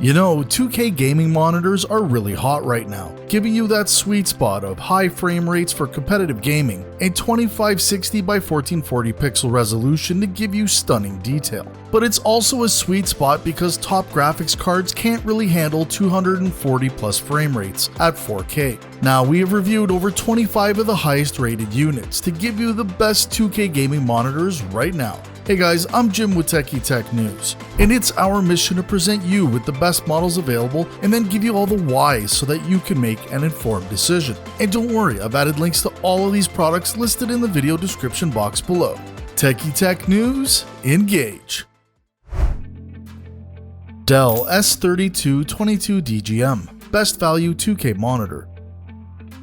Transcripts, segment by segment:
You know, 2K gaming monitors are really hot right now, giving you that sweet spot of high frame rates for competitive gaming, a 2560 by 1440 pixel resolution to give you stunning detail. But it's also a sweet spot because top graphics cards can't really handle 240 plus frame rates at 4K. Now, we have reviewed over 25 of the highest rated units to give you the best 2K gaming monitors right now. Hey guys, I'm Jim with Techie Tech News, and it's our mission to present you with the best models available and then give you all the whys so that you can make an informed decision. And don't worry, I've added links to all of these products listed in the video description box below. Techie Tech News, engage. Dell S3222DGM, best value 2K monitor.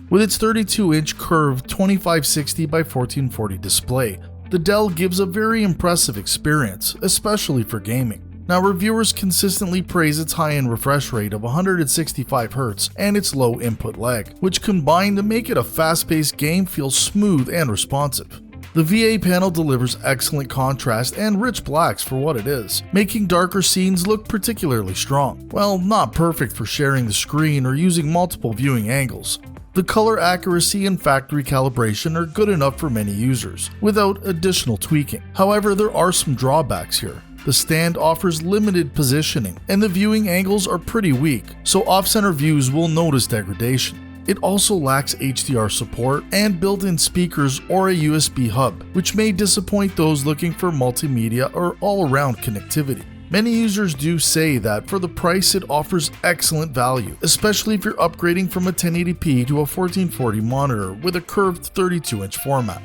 With its 32-inch curved 2560 by 1440 display, the Dell gives a very impressive experience, especially for gaming. Now, reviewers consistently praise its high-end refresh rate of 165Hz and its low input lag, which combine to make it a fast-paced game feel smooth and responsive. The VA panel delivers excellent contrast and rich blacks for what it is, making darker scenes look particularly strong. Well, not perfect for sharing the screen or using multiple viewing angles. The color accuracy and factory calibration are good enough for many users, without additional tweaking. However, there are some drawbacks here. The stand offers limited positioning, and the viewing angles are pretty weak, so off-center views will notice degradation. It also lacks HDR support and built-in speakers or a USB hub, which may disappoint those looking for multimedia or all-around connectivity. Many users do say that for the price it offers excellent value, especially if you're upgrading from a 1080p to a 1440 monitor with a curved 32-inch format.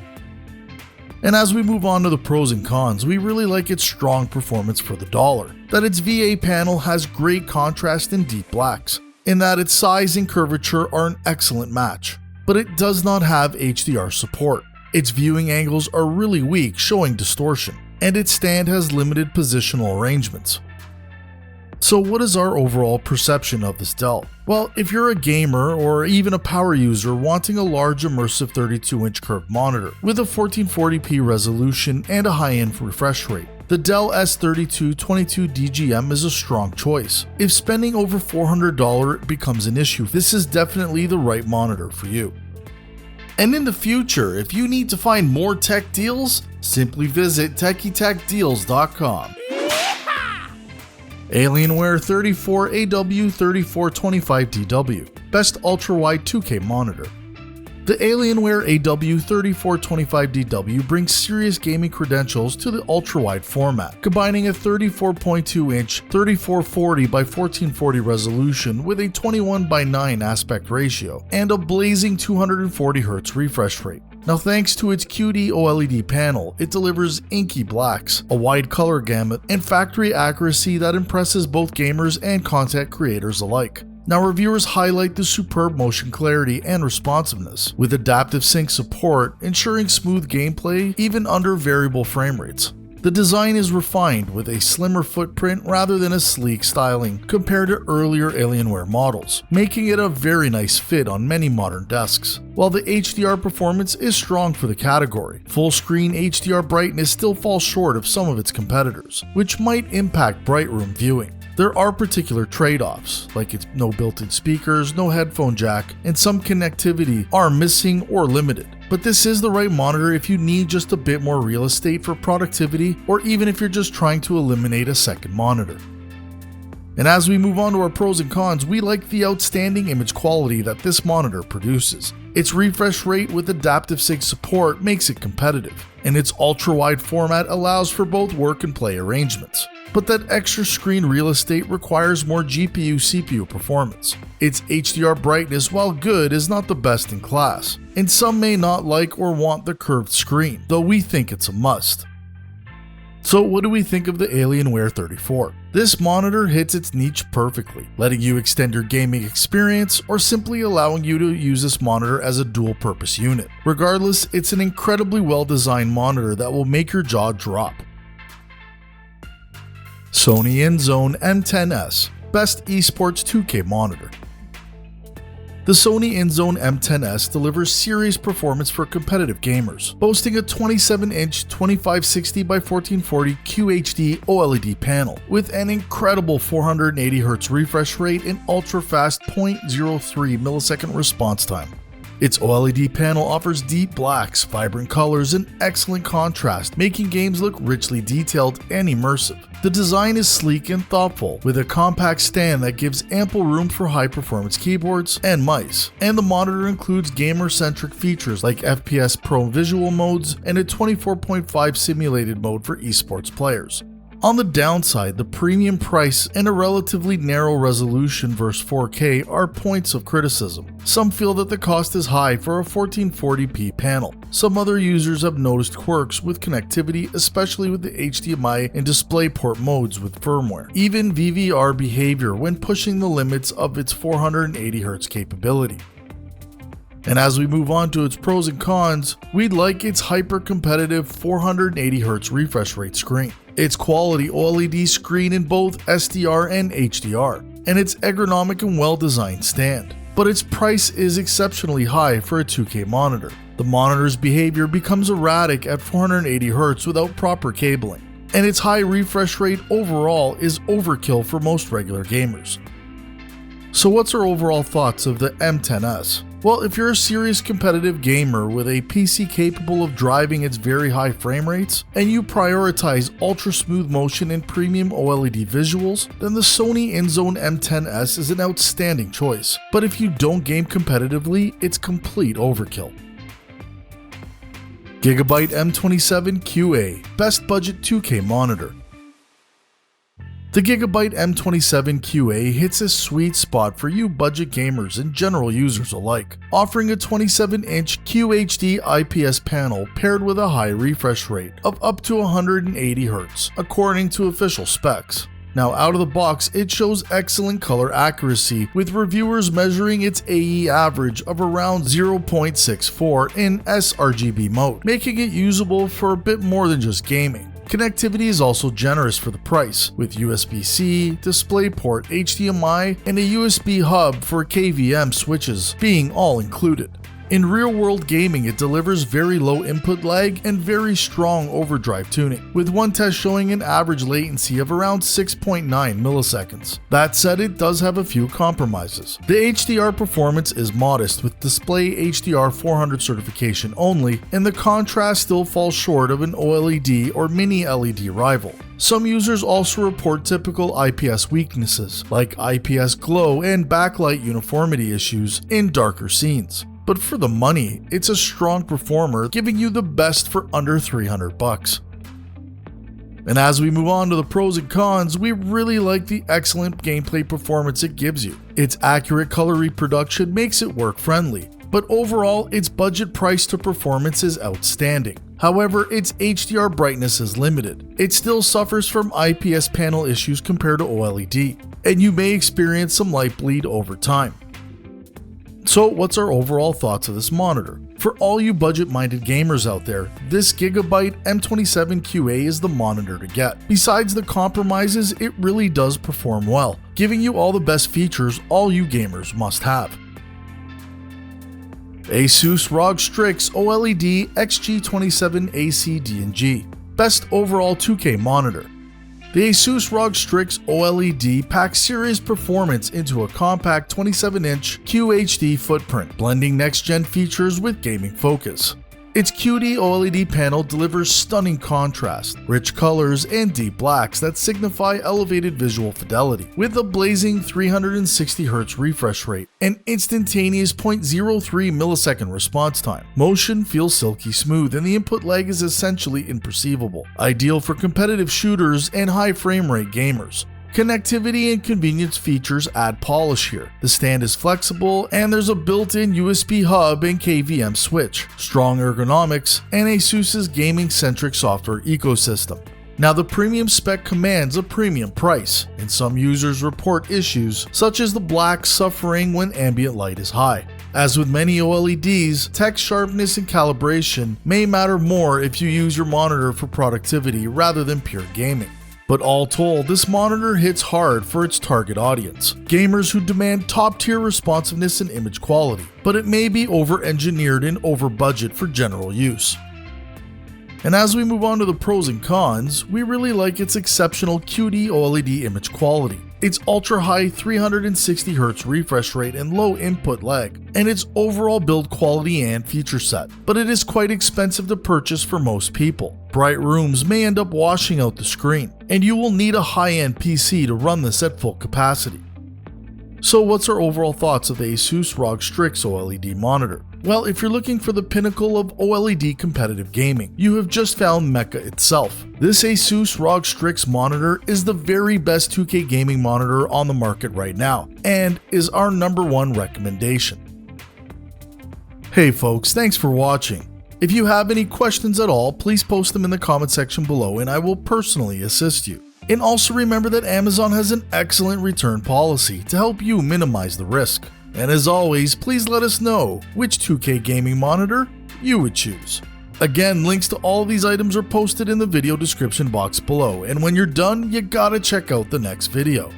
And as we move on to the pros and cons, we really like its strong performance for the dollar, that its VA panel has great contrast and deep blacks, and that its size and curvature are an excellent match. But it does not have HDR support. Its viewing angles are really weak, showing distortion, and its stand has limited positional arrangements. So what is our overall perception of this Dell? Well, if you're a gamer or even a power user wanting a large immersive 32-inch curved monitor with a 1440p resolution and a high-end refresh rate, the Dell S3222DGM is a strong choice. If spending over $400 becomes an issue, this is definitely the right monitor for you. And in the future, if you need to find more tech deals, simply visit TechieTechDeals.com. Alienware 34AW3425DW, best ultra-wide 2K monitor. The Alienware AW3425DW brings serious gaming credentials to the ultra-wide format, combining a 34.2-inch 3440 by 1440 resolution with a 21:9 aspect ratio and a blazing 240Hz refresh rate. Now, thanks to its QD OLED panel, it delivers inky blacks, a wide color gamut, and factory accuracy that impresses both gamers and content creators alike. Now, reviewers highlight the superb motion clarity and responsiveness, with adaptive sync support ensuring smooth gameplay even under variable frame rates. The design is refined with a slimmer footprint rather than a sleek styling compared to earlier Alienware models, making it a very nice fit on many modern desks. While the HDR performance is strong for the category, full-screen HDR brightness still falls short of some of its competitors, which might impact bright room viewing. There are particular trade-offs, like its no built-in speakers, no headphone jack, and some connectivity are missing or limited. But this is the right monitor if you need just a bit more real estate for productivity, or even if you're just trying to eliminate a second monitor. And as we move on to our pros and cons, we like the outstanding image quality that this monitor produces. Its refresh rate with adaptive sync support makes it competitive, and its ultra-wide format allows for both work and play arrangements. But that extra screen real estate requires more GPU-CPU performance. Its HDR brightness, while good, is not the best in class, and some may not like or want the curved screen, though we think it's a must. So what do we think of the Alienware 34? This monitor hits its niche perfectly, letting you extend your gaming experience or simply allowing you to use this monitor as a dual-purpose unit. Regardless, it's an incredibly well-designed monitor that will make your jaw drop. Sony Inzone M10S, best esports 2K monitor. The Sony Inzone M10S delivers serious performance for competitive gamers, boasting a 27-inch 2560x1440 QHD OLED panel with an incredible 480Hz refresh rate and ultra-fast 0.03 millisecond response time. Its OLED panel offers deep blacks, vibrant colors, and excellent contrast, making games look richly detailed and immersive. The design is sleek and thoughtful, with a compact stand that gives ample room for high-performance keyboards and mice. And the monitor includes gamer-centric features like FPS Pro visual modes and a 24.5 simulated mode for esports players. On the downside, the premium price and a relatively narrow resolution versus 4K are points of criticism. Some feel that the cost is high for a 1440p panel. Some other users have noticed quirks with connectivity, especially with the HDMI and DisplayPort modes with firmware. Even VVR behavior when pushing the limits of its 480Hz capability. And as we move on to its pros and cons, we'd like its hyper-competitive 480Hz refresh rate screen, its quality OLED screen in both SDR and HDR, and its ergonomic and well-designed stand. But its price is exceptionally high for a 2K monitor. The monitor's behavior becomes erratic at 480Hz without proper cabling, and its high refresh rate overall is overkill for most regular gamers. So what's our overall thoughts of the M10S? Well, if you're a serious competitive gamer with a PC capable of driving its very high frame rates, and you prioritize ultra smooth motion and premium OLED visuals, then the Sony Inzone M10S is an outstanding choice. But if you don't game competitively, it's complete overkill. Gigabyte M27QA, best budget 2K monitor. The Gigabyte M27QA hits a sweet spot for you budget gamers and general users alike, offering a 27-inch QHD IPS panel paired with a high refresh rate of up to 180Hz, according to official specs. Now out of the box, it shows excellent color accuracy, with reviewers measuring its AE average of around 0.64 in sRGB mode, making it usable for a bit more than just gaming. Connectivity is also generous for the price, with USB-C, DisplayPort, HDMI, and a USB hub for KVM switches being all included. In real-world gaming, it delivers very low input lag and very strong overdrive tuning, with one test showing an average latency of around 6.9 milliseconds. That said, it does have a few compromises. The HDR performance is modest, with display HDR 400 certification only, and the contrast still falls short of an OLED or mini LED rival. Some users also report typical IPS weaknesses, like IPS glow and backlight uniformity issues in darker scenes. But for the money, it's a strong performer, giving you the best for under $300. And as we move on to the pros and cons, we really like the excellent gameplay performance it gives you. Its accurate color reproduction makes it work friendly, but overall its budget price to performance is outstanding. However, its HDR brightness is limited. It still suffers from IPS panel issues compared to OLED, and you may experience some light bleed over time. So what's our overall thoughts of this monitor? For all you budget-minded gamers out there, this Gigabyte M27QA is the monitor to get. Besides the compromises, it really does perform well, giving you all the best features all you gamers must have. Asus ROG Strix OLED XG27AC-D&G, best overall 2K monitor. The Asus ROG Strix OLED packs serious performance into a compact 27-inch QHD footprint, blending next-gen features with gaming focus. Its QD OLED panel delivers stunning contrast, rich colors, and deep blacks that signify elevated visual fidelity, with a blazing 360Hz refresh rate and instantaneous 0.03 millisecond response time. Motion feels silky smooth, and the input lag is essentially imperceivable, ideal for competitive shooters and high frame rate gamers. Connectivity and convenience features add polish here. The stand is flexible, and there's a built-in USB hub and KVM switch, strong ergonomics, and Asus's gaming-centric software ecosystem. Now, the premium spec commands a premium price, and some users report issues such as the black suffering when ambient light is high. As with many OLEDs, text sharpness and calibration may matter more if you use your monitor for productivity rather than pure gaming. But all told, this monitor hits hard for its target audience, gamers who demand top-tier responsiveness and image quality, but it may be over-engineered and over-budget for general use. And as we move on to the pros and cons, we really like its exceptional QD OLED image quality, its ultra-high 360Hz refresh rate and low input lag, and its overall build quality and feature set. But it is quite expensive to purchase for most people. Bright rooms may end up washing out the screen, and you will need a high-end PC to run this at full capacity. So what's our overall thoughts of the Asus ROG Strix OLED monitor? Well, if you're looking for the pinnacle of OLED competitive gaming, you have just found Mecca itself. This Asus ROG Strix monitor is the very best 2K gaming monitor on the market right now, and is our #1 recommendation. Hey folks, thanks for watching. If you have any questions at all, please post them in the comment section below and I will personally assist you. And also remember that Amazon has an excellent return policy to help you minimize the risk. And as always, please let us know which 2K gaming monitor you would choose. Again, links to all of these items are posted in the video description box below, and when you're done, you gotta check out the next video.